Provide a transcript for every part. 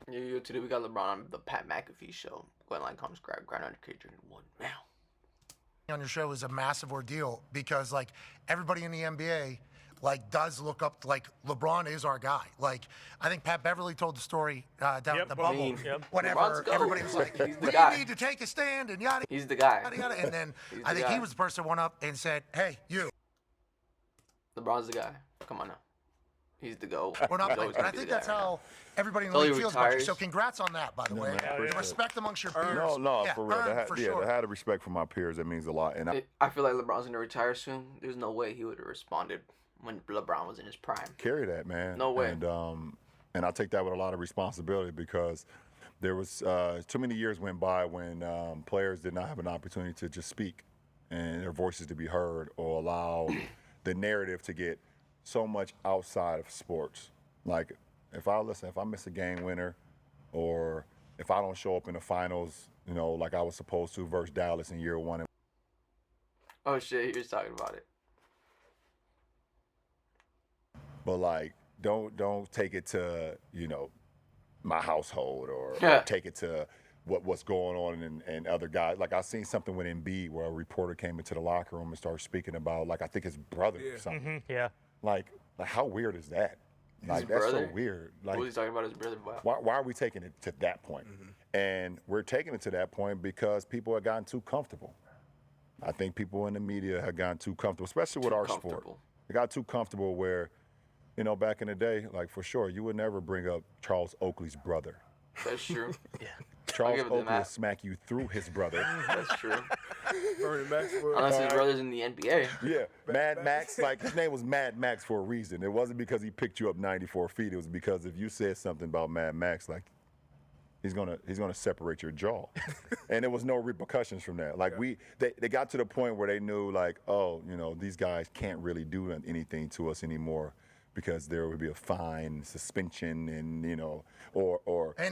Today we got LeBron on the Pat McAfee show. Go ahead and comment, subscribe, grind on your one now. On your show is a massive ordeal because like everybody in the NBA does look up to, LeBron is our guy. Like I think Pat Beverly told the story down at the bubble. Whenever everybody was like, we need to take a stand and yada. He's the guy. Yada, yada. And then I think he was the person who went up and said, hey, you. LeBron's the guy. Come on now. He's the GOAT. We're not playing. And I think that's how everybody in the league feels about you. So congrats on that, by the way. The respect amongst your peers. No, for real. To have the respect for my peers, that means a lot. And I feel like LeBron's going to retire soon. There's no way he would have responded when LeBron was in his prime. Carry that, man. No way. And I take that with a lot of responsibility because there was too many years went by when players did not have an opportunity to just speak and their voices to be heard or allow the narrative to get so much outside of sports. Like if I miss a game winner or if I don't show up in the finals, like I was supposed to versus Dallas in year one. Oh shit, he was talking about it. But don't take it to, my household or take it to what's going on and other guys. Like I seen something with Embiid where a reporter came into the locker room and started speaking about I think his brother or something. Mm-hmm. Yeah. Like how weird is that? That's so weird. What was he talking about his brother? Why are we taking it to that point? Mm-hmm. And we're taking it to that point because people have gotten too comfortable. I think people in the media have gotten too comfortable, especially with our sport. They got too comfortable where, back in the day, for sure, you would never bring up Charles Oakley's brother. That's true. Yeah. Charles Oakley will smack you through his brother. That's true. Unless his brother's in the NBA. Yeah, Mad Max, his name was Mad Max for a reason. It wasn't because he picked you up 94 feet. It was because if you said something about Mad Max, he's gonna separate your jaw. And there was no repercussions from that. They got to the point where they knew these guys can't really do anything to us anymore. Because there would be a fine, suspension, and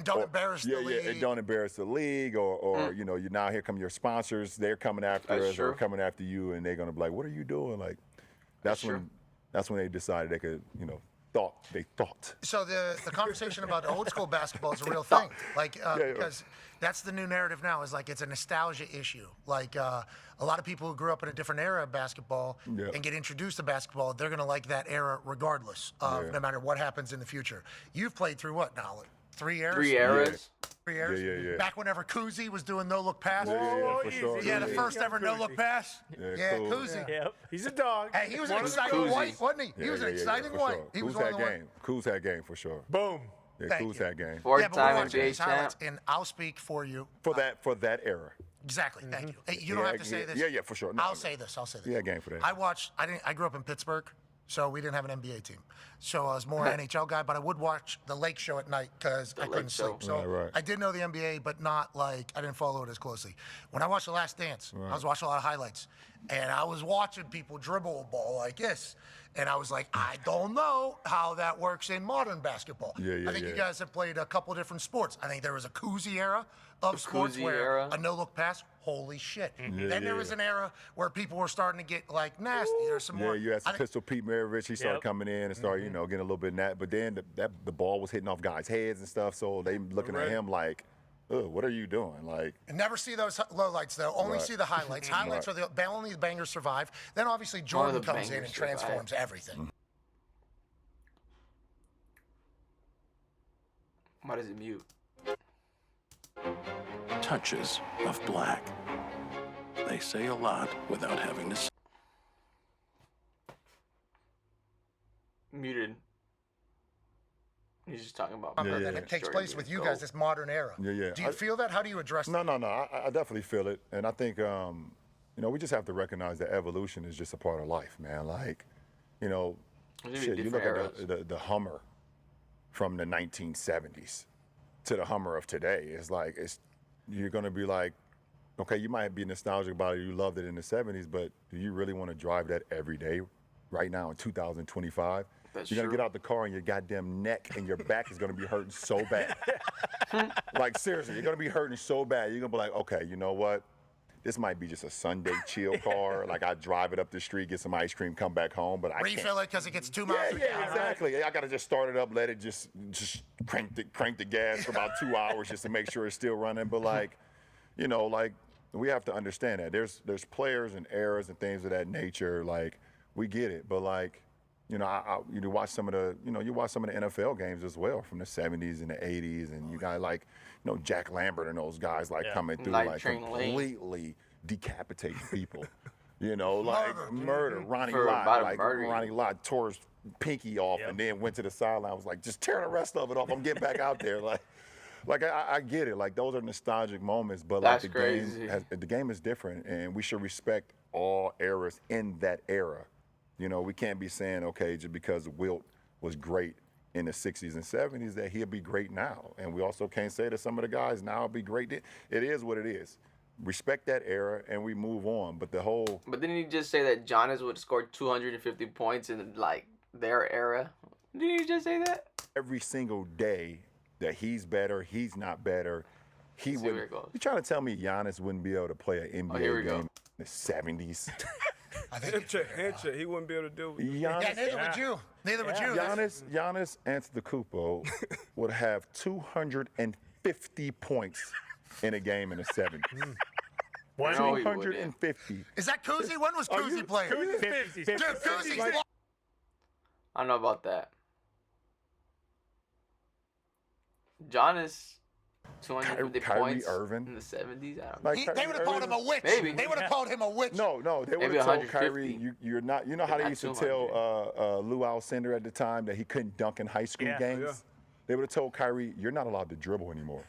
don't embarrass the league. And don't embarrass the league, or now here come your sponsors. They're coming after us, or coming after you, and they're gonna be like, "What are you doing?" That's when they decided they could, they thought. So the conversation about old school basketball is a real thing, because that's the new narrative now. Is it's a nostalgia issue. A lot of people who grew up in a different era of basketball and get introduced to basketball, they're gonna like that era regardless of no matter what happens in the future. You've played through what now? 3 eras? 3 eras. 3 years? Yeah. Back whenever Kuzi was doing no-look pass. Yeah, for sure. Yeah, the first ever no-look pass. Yeah, Kuzi. Yep. He's a dog. Hey, he was an exciting white, wasn't he? He was an exciting white. Sure. He was Kuz had game. Kuz had game for sure. Boom. Yeah, Kuz had game. 4-time NBA champ. And I'll speak for you. For that era. Exactly. Thank you. Hey, you don't have to say this. Yeah, for sure. No, I'll say this. Yeah, game for that. I grew up in Pittsburgh, so we didn't have an NBA team. So I was more an NHL guy, but I would watch the Lake Show at night because I couldn't sleep. So I did know the NBA, but not I didn't follow it as closely. When I watched The Last Dance, I was watching a lot of highlights, and I was watching people dribble a ball like this. And I was like, I don't know how that works in modern basketball. I think you guys have played a couple different sports. I think there was a Kuzi era of sports where a no-look pass, holy shit. Then there was an era where people were starting to get nasty. There's some more. Yeah, you had some Pistol Pete Maravich. He started coming in and started, getting a little bit that. But then the ball was hitting off guys' heads and stuff. So they looking at him like, ugh, what are you doing? Never see those lowlights though. Only see the highlights. Highlights are only the bangers survive. Then obviously Jordan comes in and transforms everything. Why does it mute? Touches of black. They say a lot without having to say. Muted. He's just talking about. And it takes place with you guys, this modern era. Yeah. Do you feel that? How do you address that? No. I definitely feel it, and I think we just have to recognize that evolution is just a part of life, man. You look at the Hummer from the 1970s to the Hummer of today. You're gonna be like, okay, you might be nostalgic about it. You loved it in the 70s, but do you really want to drive that every day, right now in 2025? You're going to get out the car and your goddamn neck and your back is going to be hurting so bad. Seriously, you're going to be hurting so bad. You're going to be like, okay, you know what? this might be just a Sunday chill car. Like I drive it up the street, get some ice cream, come back home, but I can't. Refill it because it gets 2 miles. Yeah, exactly. I gotta just start it up, let it just crank the gas for about 2 hours just to make sure it's still running. But like, you know, like we have to understand that there's players and errors and things of that nature. Like we get it, but like, you know, you watch some of the NFL games as well from the 70s and the 80s, and you got like, you know, Jack Lambert and those guys like coming through like completely decapitating people. You know, like murder. Ronnie Lott tore his pinky off and then went to the sideline. Was like, just tear the rest of it off. I'm getting back out there. Like I get it. Like those are nostalgic moments, but like the game is different, and we should respect all eras in that era. You know, we can't be saying, okay, just because Wilt was great in the 60s and 70s that he'll be great now. And we also can't say that some of the guys now will be great. It is what it is. Respect that era and we move on. But But didn't you just say that Giannis would score 250 points in like their era? Didn't you just say that? Every single day that he's better, he's not better. He would. You trying to tell me Giannis wouldn't be able to play an NBA game in the 70s? I think handshake. He wouldn't be able to do it. Giannis, neither would you. Neither would you. Giannis Antetokounmpo would have 250 points in a game in the 70s. 250. Is that Kuzi? When was Kuzi playing? Kuzi's 50s. Dude, Kuzi's I don't know about that. Giannis, 250 points Irvin. in the 70s. I don't know. They would have called him a witch. Maybe. They would have called him a witch. No, they would have told Kyrie, you're not. You know how they used to tell Lou Alcindor at the time that he couldn't dunk in high school games? Yeah. They would have told Kyrie, you're not allowed to dribble anymore.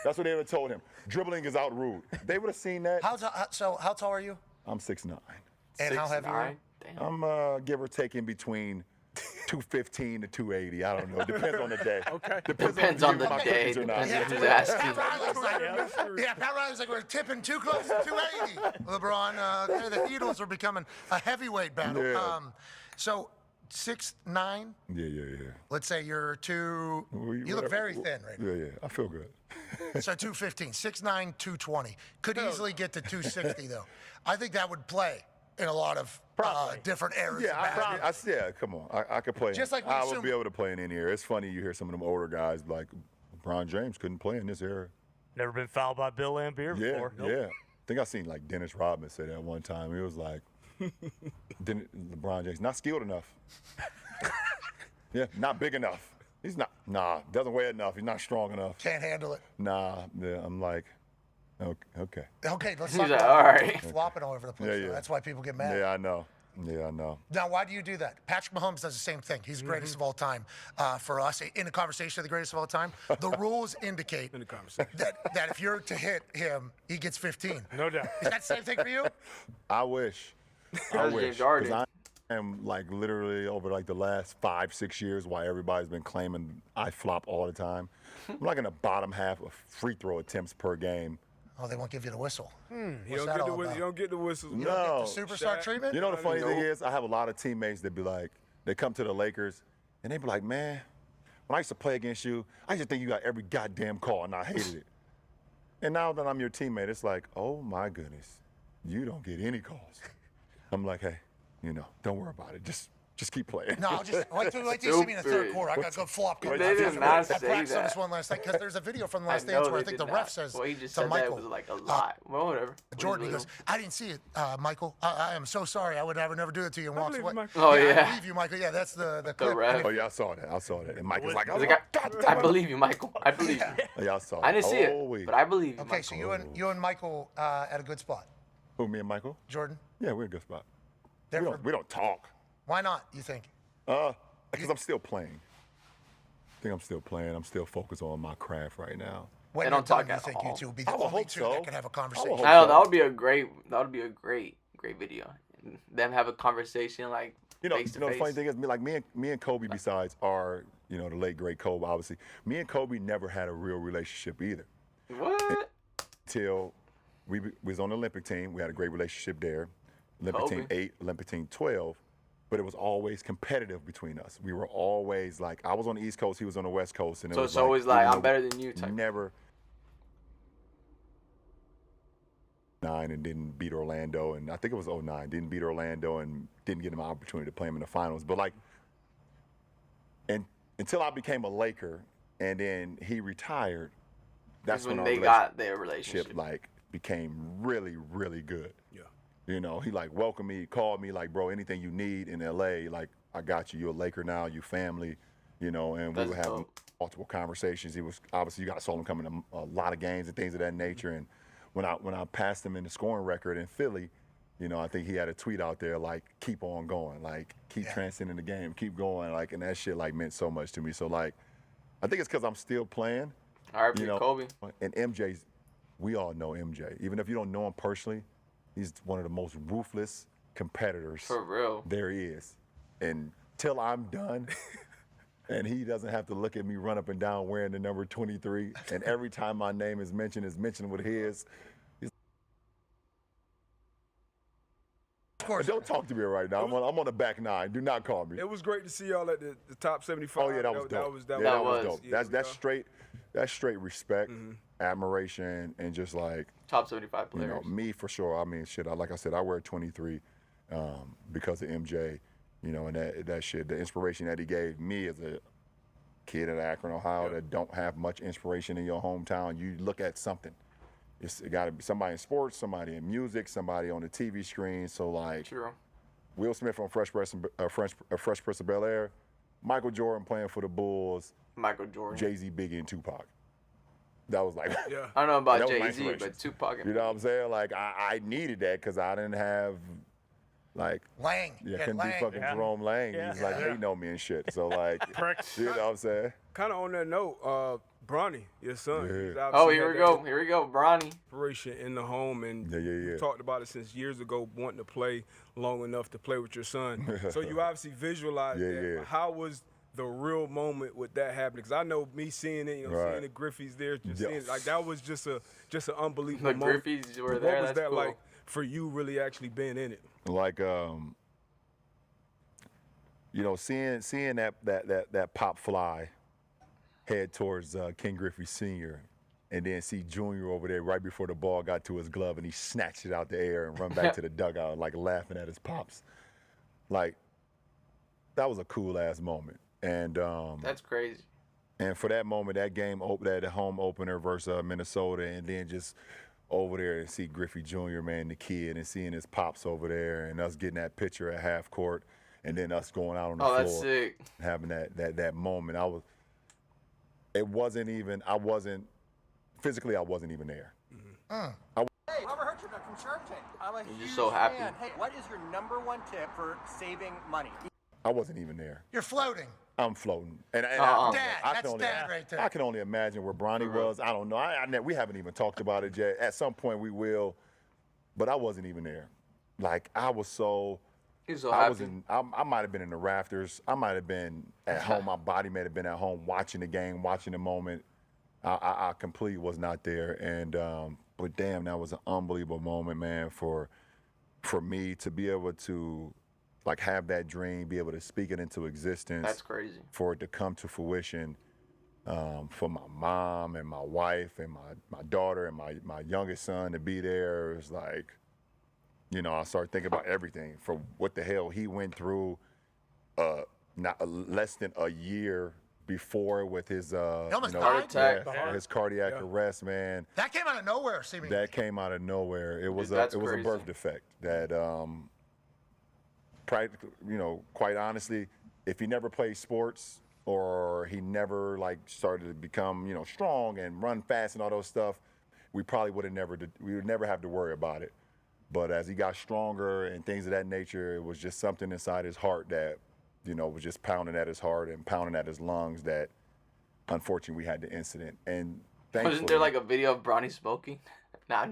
That's what they would have told him. Dribbling is out rude. They would have seen that. How tall are you? I'm 6'9". And how heavy are you? Damn. I'm give or take in between 215 to 280. I don't know. Depends on the day. Okay. Depends on the day. Depends on who's asking. Pat Riley's like, we're tipping too close to 280. LeBron, the Beatles are becoming a heavyweight battle. Yeah. So 6'9". Yeah. Let's say you're you look very thin right now. Yeah. I feel good. So 215, 6'9", 220. Could easily get to 260 though. I think that would play in a lot of different eras. Yeah, come on. I could play. Just like I would be able to play in any era. It's funny you hear some of them older guys like LeBron James couldn't play in this era. Never been fouled by Bill Laimbeer before. Yeah. I think I seen like Dennis Rodman say that one time. He was like, LeBron James not skilled enough. Not big enough. He's not. Doesn't weigh enough. He's not strong enough. Can't handle it. I'm like, okay. Okay, let's He's talk like, about all right. flopping all over the place. Yeah. That's why people get mad. Yeah, I know. Now, why do you do that? Patrick Mahomes does the same thing. He's the greatest of all time for us. In a conversation of the greatest of all time, the rules indicate that if you're to hit him, he gets 15. No doubt. Is that the same thing for you? I wish. James Harden. 'Cause I am like literally over like the last 5-6 years why everybody's been claiming I flop all the time. I'm like in the bottom half of free throw attempts per game. Oh, they won't give you the whistle. You don't get the whistles. You don't get the superstar treatment? You know the funny thing is, I have a lot of teammates that be like, they come to the Lakers, and they be like, man, when I used to play against you, I used to think you got every goddamn call, and I hated it. And now that I'm your teammate, it's like, oh my goodness, you don't get any calls. I'm like, hey, don't worry about it. Just keep playing. No, wait till you see me in the third quarter. I got a good flop. They did not say I practiced on that. this one last night because there's a video from the last dance where I think the ref says well, he just to said Michael. that was like a lot. Well, whatever. Jordan, he goes, I didn't see it, Michael. I am so sorry. I would never do it to you. And walks away. Oh, yeah. I believe you, Michael. Yeah, that's the clip. ref. Oh, yeah, I saw that. And Michael's like, I believe you, Michael. I believe you. Yeah, I saw it. I didn't see it, but I believe you, Okay, Michael. so you and Michael at a good spot. Who, me and Michael? Jordan? Yeah, we're in a good spot. Therefore, We don't talk. why not, you think? Because I'm still playing. I think I'm still playing. I'm still focused on my craft right now. When They you're don't talk done, you at think all. you two will be the I would only hope two so. that can have a conversation? hope I know so. that would be a great video. Them have a conversation like face to the face. funny thing is, like me and Kobe, besides our, the late great Kobe, obviously, me and Kobe never had a real relationship either. What? Till we was on the Olympic team, we had a great relationship there. Olympic team 8, Olympic team 12, but it was always competitive between us. We were always like, I was on the East Coast, he was on the West Coast, and So it's always like, I'm better than you type. Never. 9 and didn't beat Orlando, and I think it was 09, didn't beat Orlando and didn't get him an opportunity to play him in the finals. But like, and until I became a Laker and then he retired, that's when they got their relationship like became really, really good. Yeah. You know, he like welcomed me, called me like, bro, anything you need in LA, like I got you. You're a Laker now, you family, you know, and we were having multiple conversations. He was obviously, you got saw him coming to a lot of games and things of that nature. And when I passed him in the scoring record in Philly, you know, I think he had a tweet out there like, keep on going, like keep transcending the game, keep going, like, and that shit like meant so much to me. So like, I think it's because I'm still playing. R.I.P. Kobe. And MJ's, we all know MJ. Even if you don't know him personally, he's one of the most ruthless competitors For real. there is. And till I'm done, and he doesn't have to look at me run up and down wearing the number 23, and every time my name is mentioned with his. Of course. Don't talk to me right now. I'm on the back nine. Do not call me. It was great to see y'all at the top 75. Oh yeah, that was dope. That was dope. That's straight respect, admiration, and just like top 75 players. You know, me for sure. I mean, shit. Like I said, I wear 23 because of MJ. You know, and that shit, the inspiration that he gave me as a kid in Akron, Ohio, that don't have much inspiration in your hometown. You look at something. It got to be somebody in sports, somebody in music, somebody on the TV screen. So like, Will Smith on Fresh Prince of Bel-Air, Michael Jordan playing for the Bulls, Michael Jordan, Jay-Z, Biggie, and Tupac. That was like, I don't know about Jay-Z, but Tupac. You know what I'm saying? Like I needed that because I didn't have like Lang. couldn't be fucking Jerome Lang. He's like hating on me and shit. So like, you know what I'm saying? Kind of on that note, Bronny, your son. Oh, here we go. Here we go, Bronny. Inspiration in the home, and we talked about it since years ago, wanting to play long enough to play with your son. So you obviously visualized that. How was the real moment with that happening? Because I know me seeing it, seeing the Griffeys there, just seeing it, like that was just an unbelievable moment. The Griffeys were there. What was that like for you, really actually being in it? Like seeing that pop fly head towards King Griffey Sr. and then see Junior over there right before the ball got to his glove and he snatched it out the air and run back to the dugout like laughing at his pops. Like that was a cool ass moment. And that's crazy. And for that moment, that game that home opener versus Minnesota, and then just over there and see Griffey Jr., man, the kid, and seeing his pops over there and us getting that picture at half court and then us going out on the floor. That's sick. Having that moment. Physically, I wasn't even there. Hey, Robert Hertford from Shark Tank. I'm a You're just so happy. fan. Hey, what is your #1 tip for saving money? I wasn't even there. You're floating. I'm floating. And Dad, that's Dad right there. I can only imagine where Bronny was. I don't know. We haven't even talked about it yet. At some point we will, but I wasn't even there. Like I was so. He's so happy. I might have been in the rafters. I might have been at home. My body may have been at home watching the game, watching the moment. I completely was not there. And but damn, that was an unbelievable moment, man, for me to be able to like have that dream, be able to speak it into existence. That's crazy. For it to come to fruition, for my mom and my wife and my daughter and my youngest son to be there. It was like, you know, I started thinking about everything from what the hell he went through not less than a year before with his heart attack. His cardiac arrest, man. That came out of nowhere, seemingly. That came out of nowhere. It was a birth defect that practically, you know, quite honestly, if he never played sports or he never like started to become, you know, strong and run fast and all those stuff, we probably would never have to worry about it. But as he got stronger and things of that nature, it was just something inside his heart that, you know, was just pounding at his heart and pounding at his lungs that, unfortunately, we had the incident. And thankfully, wasn't there like a video of Bronny smoking? Nah,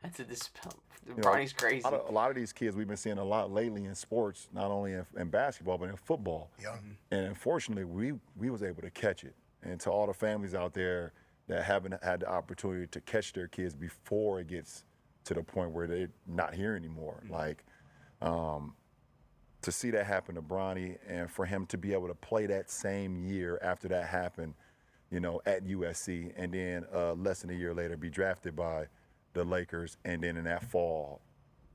that's a dispel. Bronny's crazy. A lot of these kids we've been seeing a lot lately in sports, not only in basketball but in football. Yeah. And unfortunately, we was able to catch it. And to all the families out there that haven't had the opportunity to catch their kids before it gets to the point where they're not here anymore, like. To see that happen to Bronny and for him to be able to play that same year after that happened, you know, at USC, and then less than a year later be drafted by the Lakers, and then in that fall,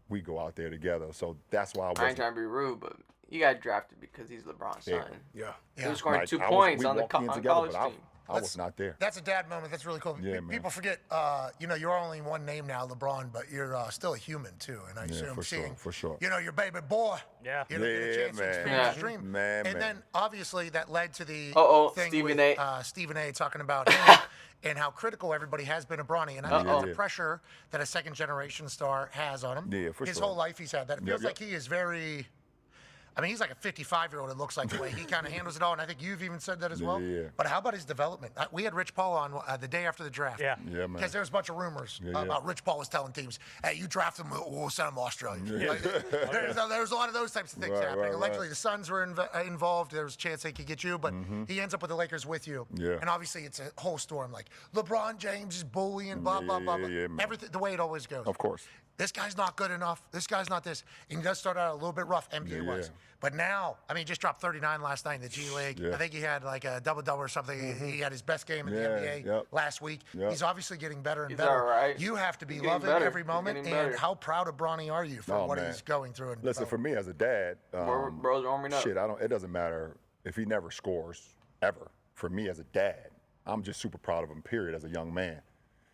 we go out there together. So that's why I ain't trying to be rude, but you got drafted because he's LeBron's son. Yeah. He was scoring 2 points on the college team. I was not there. That's a dad moment. That's really cool. Yeah, man. People forget, you're only one name now, LeBron, but you're still a human too. And I assume for sure. Your baby boy. Yeah. Get a chance to experience his dream. And then obviously that led to the thing with Stephen A. talking about him and how critical everybody has been of Bronny. And I think the pressure that a second generation star has on him. Yeah, for his sure. whole life he's had that. It feels like he is very. I mean, he's like a 55-year-old, it looks like, the way he kind of handles it all, and I think you've even said that as well. Yeah. But how about his development? We had Rich Paul on the day after the draft. Yeah, man. Because there was a bunch of rumors about Rich Paul was telling teams, hey, you draft him, we'll send him to Australia. Like, there's a lot of those types of things happening. Allegedly, the Suns were involved. There was a chance they could get you, but he ends up with the Lakers with you. Yeah. And obviously, it's a whole storm. Like, LeBron James is bullying, blah, blah, blah. Everything, the way it always goes. Of course. This guy's not good enough. This guy's not this. And he does start out a little bit rough, NBA-wise. But now, I mean, he just dropped 39 last night in the G League. I think he had like a double-double or something. He had his best game in the NBA last week. He's obviously getting better and better. All right. You have to be loving every moment. And how proud of Bronny are you for what he's going through? And listen, for me as a dad, bro's warming up. Shit, it doesn't matter if he never scores, ever. For me as a dad, I'm just super proud of him, period, as a young man.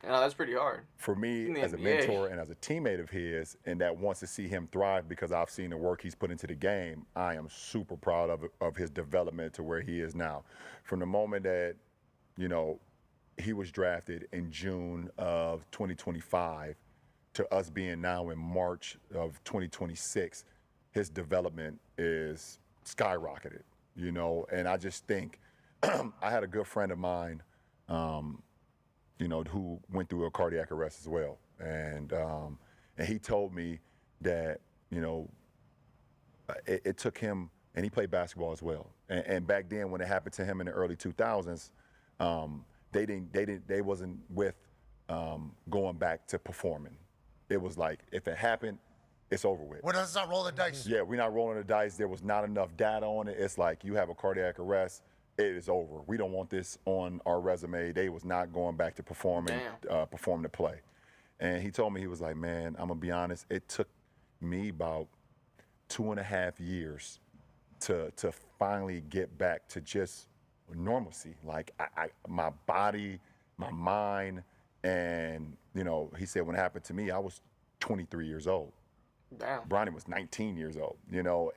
No, that's pretty hard. For me, as a mentor and as a teammate of his, and that wants to see him thrive because I've seen the work he's put into the game, I am super proud of his development to where he is now. From the moment that, he was drafted in June of 2025 to us being now in March of 2026, his development is skyrocketed, and I just think I had a good friend of mine, who went through a cardiac arrest as well. And he told me that, it took him, and he played basketball as well. And back then when it happened to him in the early 2000s, they wasn't with going back to performing. It was like, if it happened, it's over with. Let's not roll the dice. Yeah, we're not rolling the dice. There was not enough data on it. It's like, you have a cardiac arrest, it is over. We don't want this on our resume. They was not going back to perform the play. And he told me, he was like, man, I'm going to be honest, it took me about 2.5 years to finally get back to just normalcy. Like, my body, my mind, and, he said when it happened to me, I was 23 years old. Damn. Bronny was 19 years old,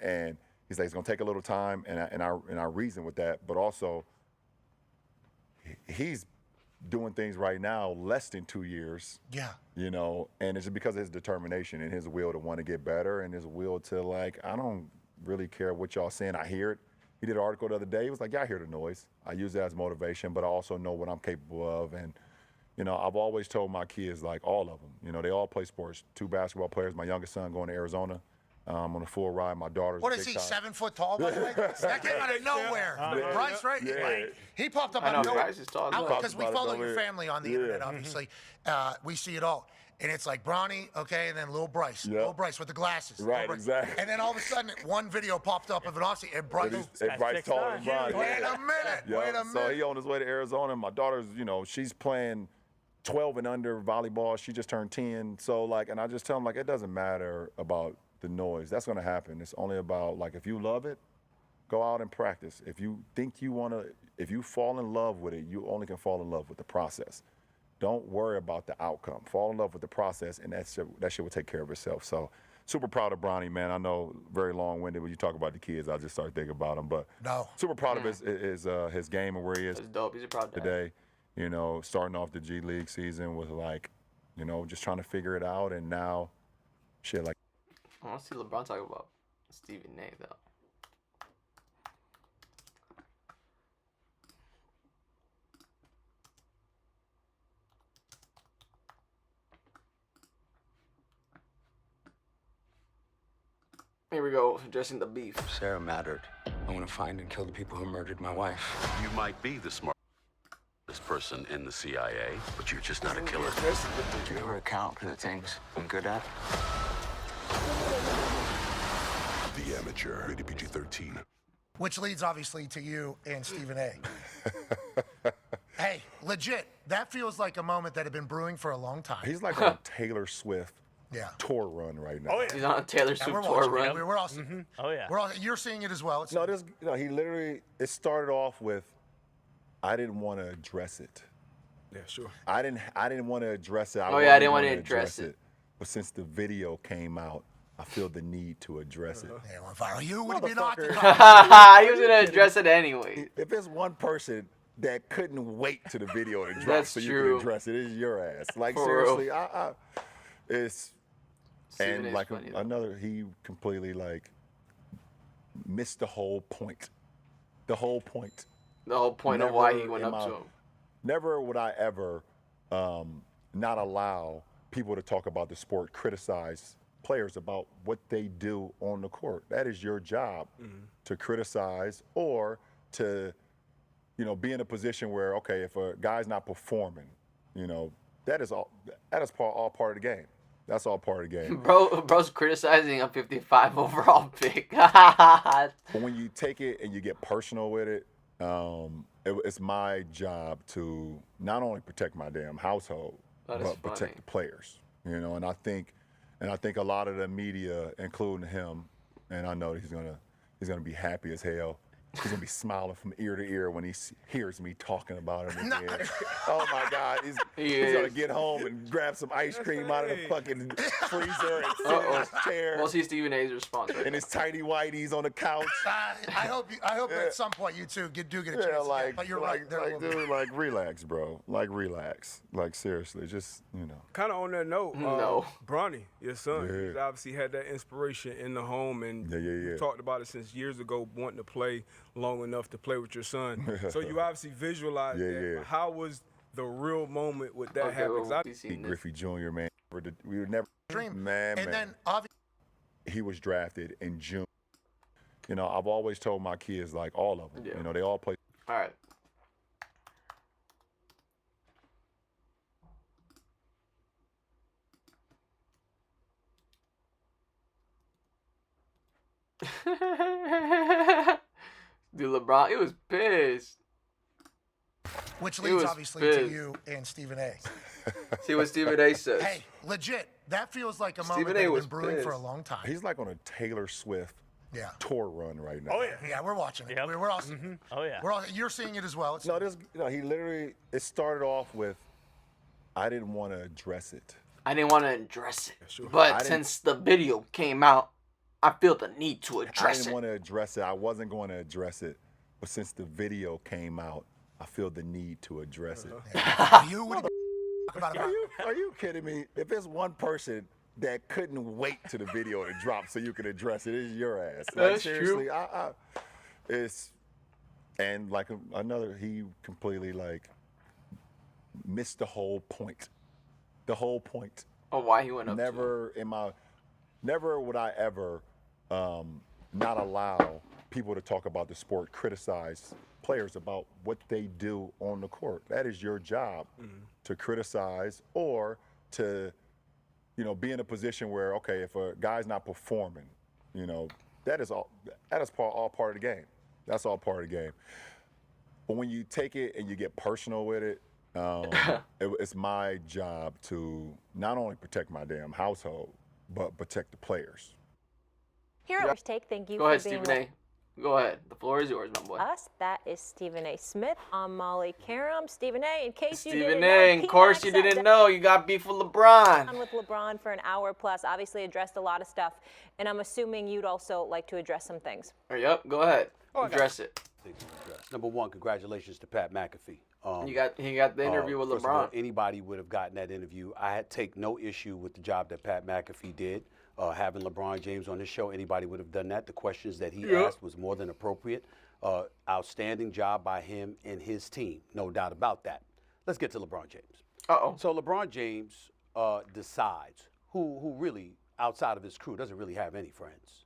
and he's like, it's gonna take a little time, and I reason with that, but also he's doing things right now less than 2 years. Yeah. And it's because of his determination and his will to want to get better and his will to, like, I don't really care what y'all saying. I hear it. He did an article the other day. He was like, yeah, I hear the noise. I use that as motivation, but I also know what I'm capable of. And, I've always told my kids, like, all of them, they all play sports. 2 basketball players. My youngest son going to Arizona. On a full ride. My daughter's What is he, 7 foot tall, by the way? That came out of nowhere. Bryce, right? Yeah. Like, he popped up I know, out of nowhere. Bryce is tall as well. Because we follow your family on the internet, obviously. We see it all. And it's like Bronny, okay, and then Lil Bryce. Yep. Lil Bryce with the glasses. Right, exactly. And then all of a sudden, one video popped up of an offseason, and Bryce. Bryce taller than Bronny. Wait a minute. Yep. Wait a minute. So he on his way to Arizona. My daughter's, she's playing 12 and under volleyball. She just turned 10. So, like, and I just tell him, like, it doesn't matter about the noise. That's going to happen. It's only about, like, if you love it, go out and practice. If you think you want to, if you fall in love with it, you only can fall in love with the process. Don't worry about the outcome. Fall in love with the process, and that shit will take care of itself. So, super proud of Bronny, man. I know very long-winded when you talk about the kids. I just start thinking about them, but super proud of his game and where he is. It's dope. He's a proud dad. Today. Starting off the G League season with, like, just trying to figure it out, and now, shit, like. I want to see LeBron talk about Stephen A, though. Here we go, addressing the beef. Sarah mattered. I want to find and kill the people who murdered my wife. You might be the smartest person in the CIA, but you're just not a killer. Do you ever account for the things I'm good at? The Amateur, rated PG-13. Which leads, obviously, to you and Stephen A. Hey, legit, that feels like a moment that had been brewing for a long time. He's like on a Taylor Swift yeah. tour run right now. Oh, yeah. He's on a Taylor Swift tour run. We're all seeing Oh, yeah. you're seeing it as well. He literally, it started off with, I didn't want to address it. Yeah, sure. I didn't want to address it. I didn't want to address it. But since the video came out, I feel the need to address it. Yeah, well, Farrell, you would be not. He was going to address it anyway. If there's one person that couldn't wait to the video to drop That's so you true. can address it, it's your ass. Like, For seriously, real. it's, Stephen and A.'s like funny, though. another, he completely like missed the whole point. The whole point. The whole point of why he went up to him. Never would I ever not allow people to talk about the sport, criticize players about what they do on the court. That is your job, to criticize or to, be in a position where, okay, if a guy's not performing, that is all part of the game. That's all part of the game. Bro's criticizing a 55 overall pick. But when you take it and you get personal with it, it's my job to not only protect my damn household, but protect the players. And I think a lot of the media, including him, and I know he's gonna be happy as hell. He's gonna be smiling from ear to ear when he hears me talking about him again. Oh my God, he's gonna get home and grab some ice cream out of the fucking freezer and sit in his chair. We'll see Stephen A's response. And his tighty whities on the couch. I hope at some point you two do get a chance. But you're right. Dude, like relax, bro. Like relax. Like seriously, just Kind of on that note, No. Bronny, your son, Yeah. he's obviously had that inspiration in the home, and Yeah. you talked about it since years ago, wanting to play long enough to play with your son. So you obviously visualized that. Yeah. How was the real moment with that happening? 'Cause Griffey Jr., man. We would never dream. Man. Then obviously he was drafted in June. I've always told my kids, like all of them, they all play. All right. Dude, LeBron, he was pissed. which leads obviously to you and Stephen A. See what Stephen A says. Hey, legit, that feels like a moment Stephen that A had was been brewing pissed. for a long time. He's like on a Taylor Swift tour run right now. Oh, yeah. Yeah, we're watching it. Yep. We're all Oh, yeah. you're seeing it as well. He literally, it started off with, I didn't want to address it. I didn't want to address it. But since the video came out, I feel the need to address it. I didn't want to address it. I wasn't going to address it. But since the video came out, I feel the need to address it. You would Are you kidding me? If there's one person that couldn't wait to the video to drop so you can address it, it's your ass. Like, That's seriously, true. And like another, he completely like missed the whole point. The whole point. Oh, why he went up to him. Never would I ever not allow people to talk about the sport, criticize players about what they do on the court. That is your job, to criticize or to, be in a position where, okay, if a guy's not performing, that is all part of the game. That's all part of the game. But when you take it and you get personal with it, it's my job to not only protect my damn household, but protect the players. Here at First Take, thank you Go for ahead, being Stephen A. Go ahead. The floor is yours, my boy. us. That is Stephen A. Smith. I'm Molly Karam. Stephen A., in case you Stephen didn't A., know, in course you didn't know, you got beef with LeBron. on with LeBron for an hour plus, obviously addressed a lot of stuff, and I'm assuming you'd also like to address some things. Yep, go ahead. Address it. Number one, congratulations to Pat McAfee. He got the interview with first of LeBron. all, anybody would have gotten that interview. I take no issue with the job that Pat McAfee did. Having LeBron James on his show, anybody would have done that. The questions that he asked was more than appropriate. Outstanding job by him and his team, no doubt about that. Let's get to LeBron James. So LeBron James decides who really, outside of his crew, doesn't really have any friends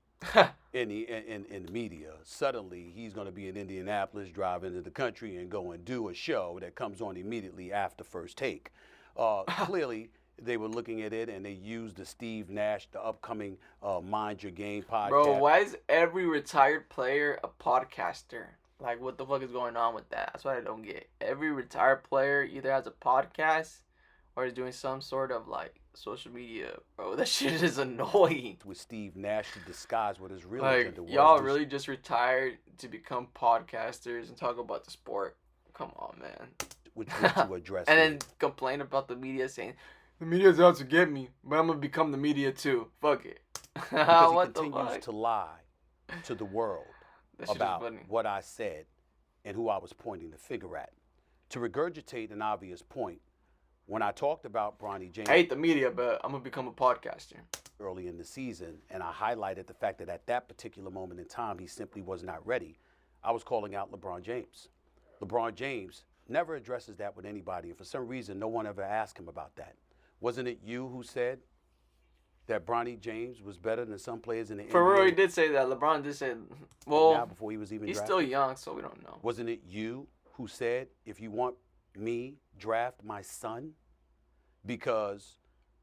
in the media. Suddenly, he's going to be in Indianapolis, drive into the country, and go and do a show that comes on immediately after First Take. Clearly, they were looking at it and they used the Steve Nash, the upcoming Mind Your Game podcast. Bro, why is every retired player a podcaster? Like, what the fuck is going on with that? That's what I don't get. Every retired player either has a podcast or is doing some sort of, like, social media. Bro, that shit is annoying. With Steve Nash to disguise what his real like, agenda was. Y'all really just retired to become podcasters and talk about the sport? Come on, man. Which was to address and then complain about the media saying, the media's out to get me, but I'm going to become the media too. Fuck it. Because what he continues to lie to the world about what I said and who I was pointing the finger at. To regurgitate an obvious point, when I talked about Bronny James, I hate the media, but I'm going to become a podcaster. Early in the season, and I highlighted the fact that at that particular moment in time, he simply was not ready. I was calling out LeBron James. LeBron James never addresses that with anybody, and for some reason, no one ever asked him about that. Wasn't it you who said that Bronny James was better than some players in the NBA? For real, he did say that. LeBron did say, well, now before he was even he's drafted. still young, so we don't know. Wasn't it you who said, if you want me, draft my son because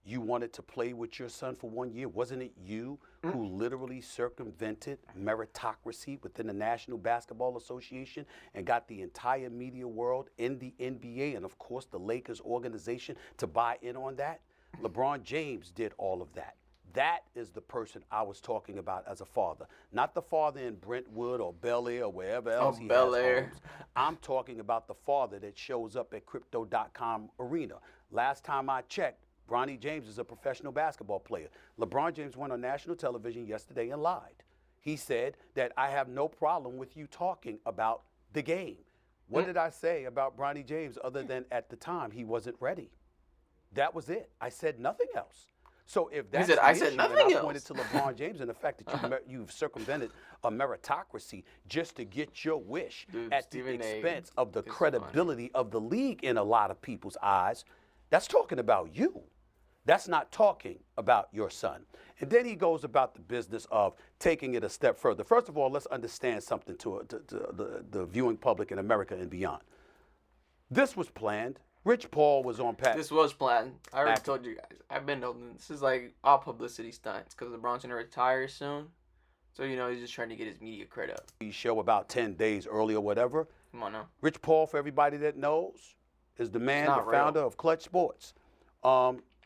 you wanted to play with your son for 1 year? Wasn't it you who literally circumvented meritocracy within the National Basketball Association and got the entire media world in the NBA and, of course, the Lakers organization to buy in on that? LeBron James did all of that. That is the person I was talking about as a father. Not the father in Brentwood or Bel Air or wherever else he has homes. I'm talking about the father that shows up at Crypto.com arena. Last time I checked, Bronny James is a professional basketball player. LeBron James went on national television yesterday and lied. He said that I have no problem with you talking about the game. What did I say about Bronny James other than at the time he wasn't ready? That was it. I said nothing else. So if that's I said nothing else. I pointed to LeBron James and the fact that you've circumvented a meritocracy just to get your wish at the expense of the credibility of the league in a lot of people's eyes, that's talking about you. That's not talking about your son. And then he goes about the business of taking it a step further. First of all, let's understand something to the viewing public in America and beyond. This was planned. Rich Paul was on Pat. This was planned. I already told you guys. I've been knowing this is like all publicity stunts because LeBron's going to retire soon. So, you know, he's just trying to get his media credit up. He show about 10 days early or whatever. Come on now. Rich Paul, for everybody that knows, is the man, the founder of Clutch Sports.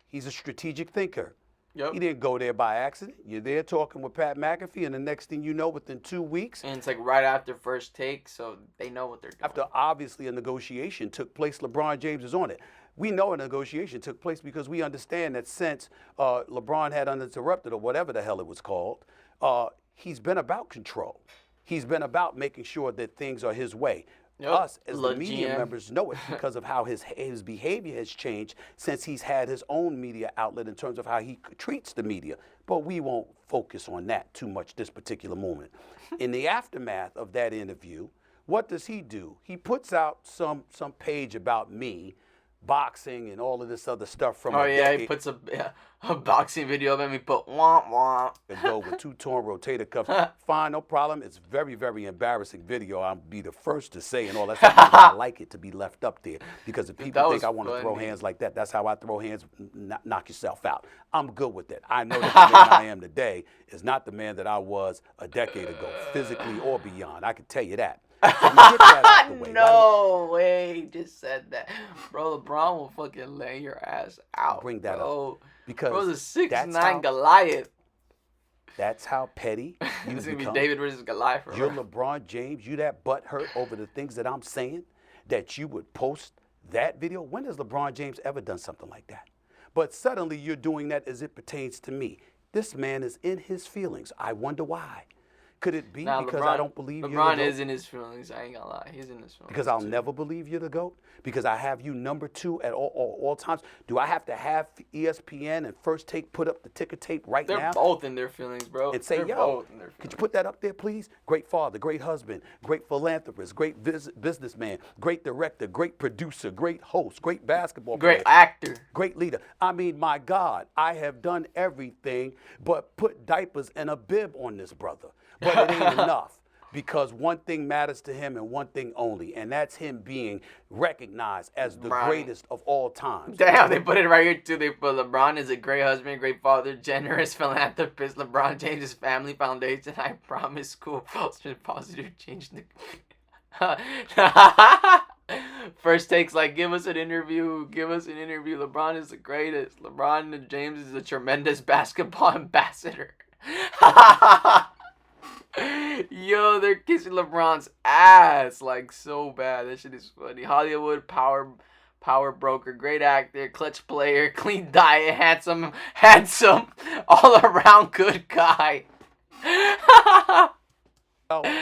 He's a strategic thinker. Yep. He didn't go there by accident. You're there talking with Pat McAfee, and the next thing you know, within 2 weeks. And it's like right after first take, so they know what they're doing. After obviously a negotiation took place, LeBron James is on it. We know a negotiation took place because we understand that since LeBron had uninterrupted, or whatever the hell it was called, he's been about control. He's been about making sure that things are his way. Yep. Us, as the media members, know it because of how his behavior has changed since he's had his own media outlet in terms of how he treats the media. But we won't focus on that too much this particular moment. In the aftermath of that interview, what does he do? He puts out some page about me, boxing and all of this other stuff from he puts a boxing video of him. He put womp womp. And go with 2 torn rotator cuffs. Fine, no problem. It's very, very embarrassing video. I'll be the first to say and all that stuff. I like it to be left up there because if people think I want to throw hands like that, that's how I throw hands. Knock yourself out. I'm good with it. I know that the man I am today is not the man that I was a decade ago, physically or beyond. I can tell you that. No way, he just said that. Bro, LeBron will fucking lay your ass out. Bring that up. Because bro's a 6'9" Goliath. That's how petty you It's going to become. be David versus Goliath. You're LeBron James. You that butthurt over the things that I'm saying, that you would post that video. When has LeBron James ever done something like that? But suddenly you're doing that as it pertains to me. This man is in his feelings. I wonder why. Could it be because I don't believe you're the GOAT? LeBron is in his feelings. I ain't gonna lie. He's in his feelings. Because I'll never believe you're the GOAT? Because I have you number 2 at all times? Do I have to have ESPN and First Take put up the ticker tape now? They're both in their feelings, bro. And say, yo, could you put that up there, please? Great father, great husband, great philanthropist, great businessman, great director, great producer, great host, great basketball player. Great actor. Great leader. I mean, my God, I have done everything but put diapers and a bib on this brother. But it ain't enough. because one thing matters to him and one thing only, and that's him being recognized as the greatest of all time. Damn, they put it right here too. They put LeBron is a great husband, great father, generous philanthropist. LeBron James' family foundation. I promise, school positive change. First takes like, give us an interview. LeBron is the greatest. LeBron James is a tremendous basketball ambassador. Yo, they're kissing LeBron's ass like so bad. That shit is funny. Hollywood power broker, great actor, clutch player, clean diet, handsome, all around good guy.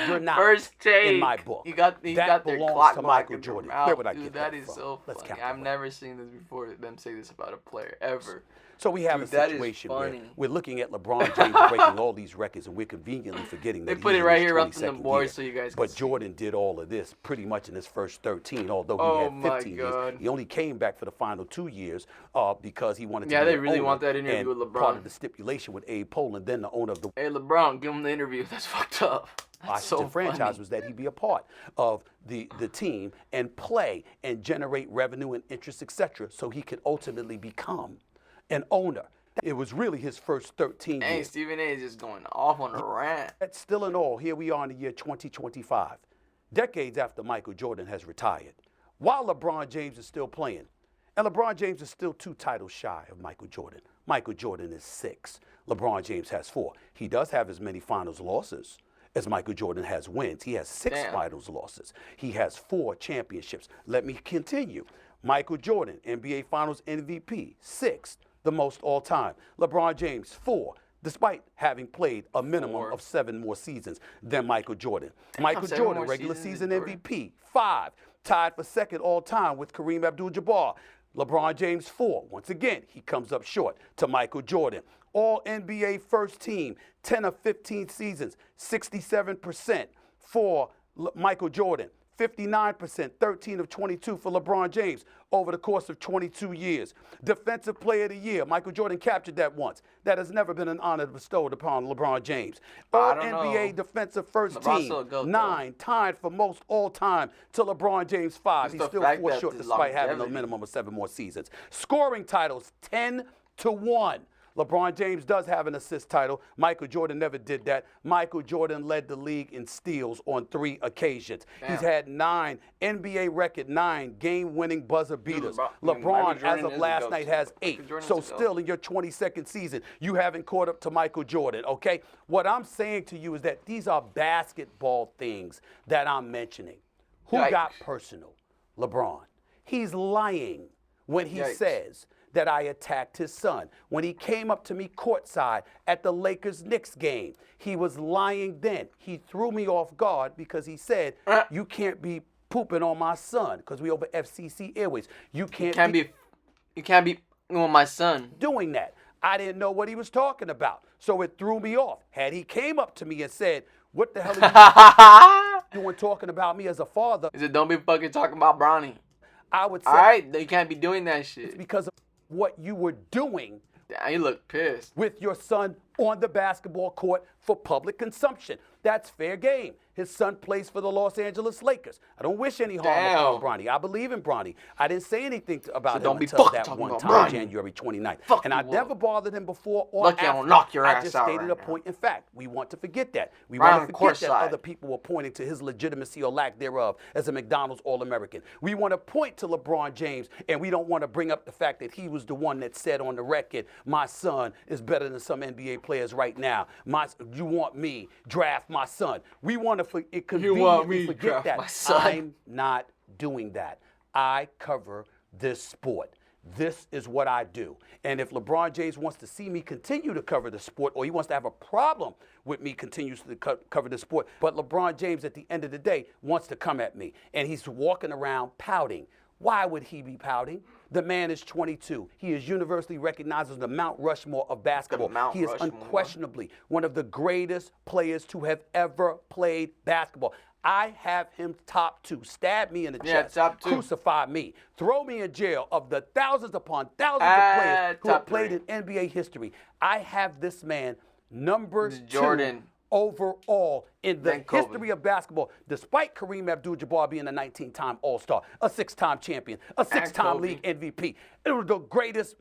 You're not First take in my book. You got that their belongs clock to back Michael in Jordan. their mouth. Where would I Dude, get that that is from? so Let's funny. count I've them. never seen this before. Them say this about a player ever. So we have Dude, a situation where we're looking at LeBron James breaking all these records, and we're conveniently forgetting that they put it right here up in the board so you guys can But Jordan did all of this pretty much in his first 13, although he had 15 years. He only came back for the final 2 years because he wanted to be they an really owner, want that interview and with LeBron. part of the stipulation with Abe Poland, then the owner of the Hey, LeBron, give him the interview. That's fucked up. Washington franchise was that he be a part of the team and play and generate revenue and interest, etc., so he could ultimately become an owner. It was really his first 13 years. Stephen A. is just going off on a rant. That's still in all, here we are in the year 2025, decades after Michael Jordan has retired, while LeBron James is still playing. And LeBron James is still 2 titles shy of Michael Jordan. Michael Jordan is 6. LeBron James has 4. He does have as many finals losses as Michael Jordan has wins. He has 6 finals losses. He has 4 championships. Let me continue. Michael Jordan, NBA Finals MVP, 6th, the most all time. LeBron James, 4, despite having played a minimum of 7 more seasons than Michael Jordan. Michael Jordan, regular season MVP, 5, tied for 2nd all time with Kareem Abdul-Jabbar. LeBron James, 4. Once again, he comes up short to Michael Jordan. All NBA first team, 10 of 15 seasons, 67% for Michael Jordan. 59%, 13 of 22 for LeBron James over the course of 22 years. Defensive Player of the Year, Michael Jordan captured that once. That has never been an honor bestowed upon LeBron James. All NBA Defensive First Team, 9, tied for most all time to LeBron James, 5. He's still 4 short despite having a minimum of 7 more seasons. Scoring titles, 10-1. LeBron James does have an assist title. Michael Jordan never did that. Michael Jordan led the league in steals on 3 occasions. He's had 9 NBA record, 9 game-winning buzzer beaters. LeBron, as of last night, has 8. So still in your 22nd season, you haven't caught up to Michael Jordan, okay? What I'm saying to you is that these are basketball things that I'm mentioning. Who got personal? LeBron. He's lying when he says that I attacked his son. When he came up to me courtside at the Lakers-Knicks game, he was lying then. He threw me off guard because he said, you can't be pooping on my son, because we over FCC Airways. You can't be on my son. Doing that. I didn't know what he was talking about, so it threw me off. Had he came up to me and said, what the hell are you doing talking about me as a father? He said, don't be fucking talking about Bronny. I would say, all right, you can't be doing that shit. It's because of what you were doing. Damn, you look pissed. With your son on the basketball court for public consumption. That's fair game. His son plays for the Los Angeles Lakers. I don't wish any harm upon Bronny. I believe in Bronny. I didn't say anything about him until that one time, January 29th. And I never bothered him before or after. I will knock your ass out. I just stated a point in fact. We want to forget that. We want to forget that other people were pointing to his legitimacy or lack thereof as a McDonald's All-American. We want to point to LeBron James, and we don't want to bring up the fact that he was the one that said on the record, my son is better than some NBA players right now. You want me, draft my son. We want to forget that. I'm not doing that. I cover this sport. This is what I do. And if LeBron James wants to see me continue to cover the sport, or he wants to have a problem with me continues to cover the sport, but LeBron James at the end of the day wants to come at me, and he's walking around pouting. Why would he be pouting? The man is 22. He is universally recognized as the Mount Rushmore of basketball. He is unquestionably one of the greatest players to have ever played basketball. I have him top 2. Stab me in the chest. Crucify me. Throw me in jail. Of the thousands upon thousands of players who have played in NBA history, I have this man number 2 overall in the history of basketball, despite Kareem Abdul-Jabbar being a 19-time All-Star, a 6-time champion, a 6-time league MVP. It was the greatest,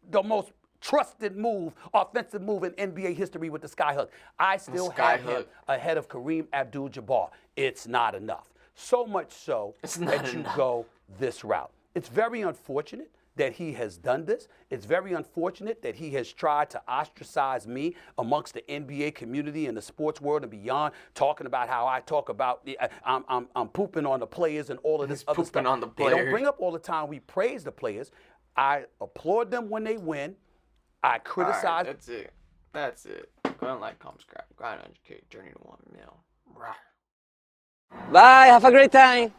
the most trusted move, offensive move in NBA history with the skyhook. I still have him ahead of Kareem Abdul-Jabbar. It's not enough. So much so that you go this route. It's very unfortunate that he has done this. It's very unfortunate that he has tried to ostracize me amongst the NBA community and the sports world and beyond, talking about how I talk about I'm pooping on the players and all of this other stuff. On the they don't bring up all the time we praise the players. I applaud them when they win. I criticize. Right, that's it. That's it. Go and like, comment, subscribe, grind, educate, journey to 1 mil. Bye. Have a great time.